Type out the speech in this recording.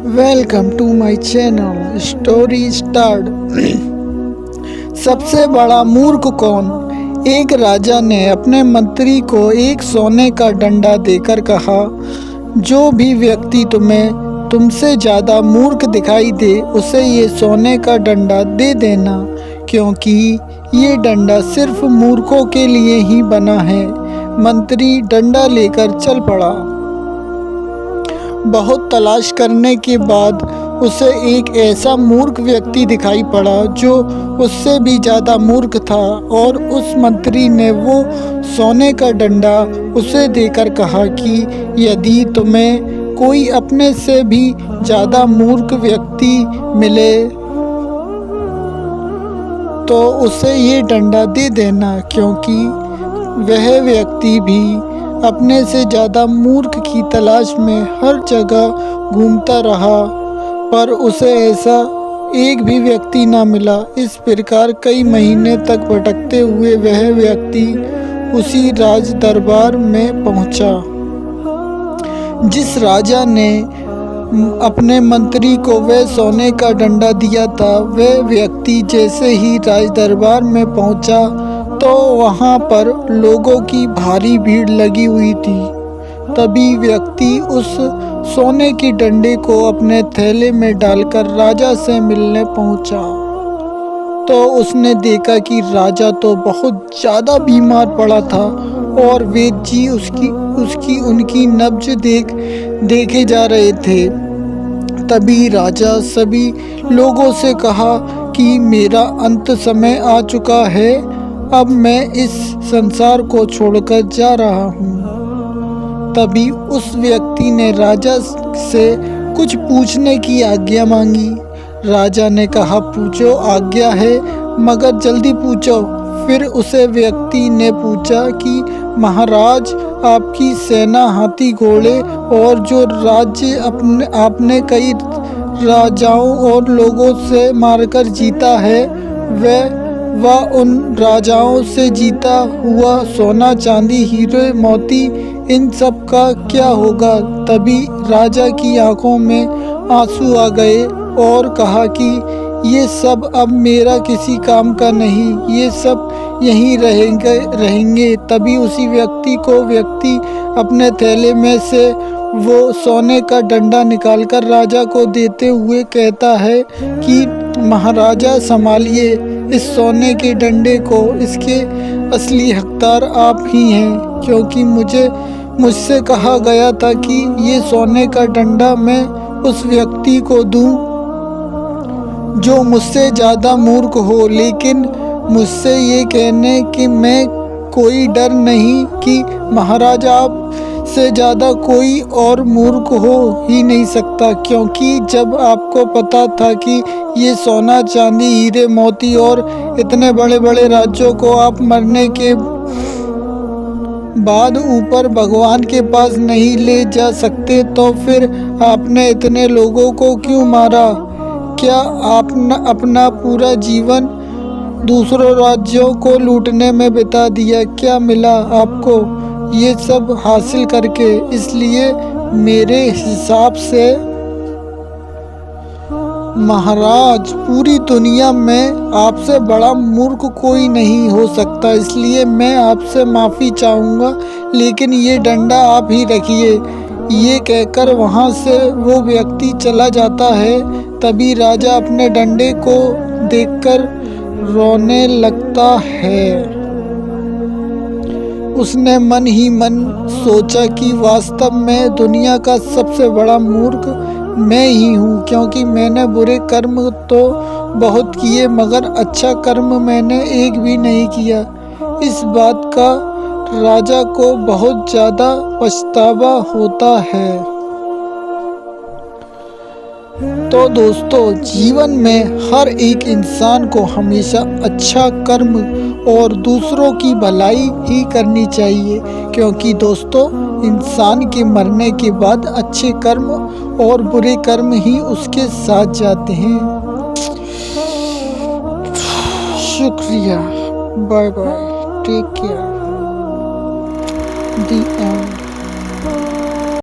Welcome to my channel story start. सबसे बड़ा मूर्ख कौन? एक राजा ने अपने मंत्री को एक सोने का डंडा देकर कहा, जो भी व्यक्ति तुमसे ज़्यादा मूर्ख दिखाई दे उसे ये सोने का डंडा दे देना, क्योंकि ये डंडा सिर्फ मूर्खों के लिए ही बना है। मंत्री डंडा लेकर चल पड़ा। बहुत तलाश करने के बाद उसे एक ऐसा मूर्ख व्यक्ति दिखाई पड़ा जो उससे भी ज़्यादा मूर्ख था, और उस मंत्री ने वो सोने का डंडा उसे देकर कहा कि यदि तुम्हें कोई अपने से भी ज़्यादा मूर्ख व्यक्ति मिले तो उसे ये डंडा दे देना, क्योंकि वह व्यक्ति भी अपने से ज़्यादा मूर्ख की तलाश में हर जगह घूमता रहा, पर उसे ऐसा एक भी व्यक्ति ना मिला। इस प्रकार कई महीने तक भटकते हुए वह व्यक्ति उसी राज दरबार में पहुंचा। जिस राजा ने अपने मंत्री को वह सोने का डंडा दिया था, वह व्यक्ति जैसे ही राज दरबार में पहुंचा तो वहां पर लोगों की भारी भीड़ लगी हुई थी। तभी व्यक्ति उस सोने की डंडे को अपने थैले में डालकर राजा से मिलने पहुंचा, तो उसने देखा कि राजा तो बहुत ज़्यादा बीमार पड़ा था और वैद्य जी उनकी नब्ज देखे जा रहे थे। तभी राजा सभी लोगों से कहा कि मेरा अंत समय आ चुका है, अब मैं इस संसार को छोड़कर जा रहा हूँ। तभी उस व्यक्ति ने राजा से कुछ पूछने की आज्ञा मांगी। राजा ने कहा, पूछो, आज्ञा है, मगर जल्दी पूछो। फिर उसे व्यक्ति ने पूछा कि महाराज, आपकी सेना, हाथी, घोड़े और जो राज्य आपने कई राजाओं और लोगों से मारकर जीता है, वह उन राजाओं से जीता हुआ सोना, चांदी, हीरे, मोती, इन सब का क्या होगा? तभी राजा की आंखों में आंसू आ गए और कहा कि ये सब अब मेरा किसी काम का नहीं, ये सब यहीं रहेंगे। तभी उसी व्यक्ति अपने थैले में से वो सोने का डंडा निकालकर राजा को देते हुए कहता है कि महाराजा, संभालिए इस सोने के डंडे को, इसके असली हकदार आप ही हैं, क्योंकि मुझसे कहा गया था कि ये सोने का डंडा मैं उस व्यक्ति को दूं जो मुझसे ज़्यादा मूर्ख हो। लेकिन मुझसे ये कहने कि मैं कोई डर नहीं कि महाराजा आप से ज़्यादा कोई और मूर्ख हो ही नहीं सकता, क्योंकि जब आपको पता था कि ये सोना, चांदी, हीरे, मोती और इतने बड़े बड़े राज्यों को आप मरने के बाद ऊपर भगवान के पास नहीं ले जा सकते, तो फिर आपने इतने लोगों को क्यों मारा? क्या आपने अपना पूरा जीवन दूसरों राज्यों को लूटने में बिता दिया? क्या मिला आपको ये सब हासिल करके? इसलिए मेरे हिसाब से महाराज, पूरी दुनिया में आपसे बड़ा मूर्ख कोई नहीं हो सकता, इसलिए मैं आपसे माफ़ी चाहूँगा, लेकिन ये डंडा आप ही रखिए। ये कहकर वहाँ से वो व्यक्ति चला जाता है। तभी राजा अपने डंडे को देखकर रोने लगता है। उसने मन ही मन सोचा कि वास्तव में दुनिया का सबसे बड़ा मूर्ख मैं ही हूँ, क्योंकि मैंने बुरे कर्म तो बहुत किए मगर अच्छा कर्म मैंने एक भी नहीं किया। इस बात का राजा को बहुत ज़्यादा पछतावा होता है। तो दोस्तों, जीवन में हर एक इंसान को हमेशा अच्छा कर्म और दूसरों की भलाई ही करनी चाहिए, क्योंकि दोस्तों, इंसान के मरने के बाद अच्छे कर्म और बुरे कर्म ही उसके साथ जाते हैं। शुक्रिया, bye bye, take care, the and.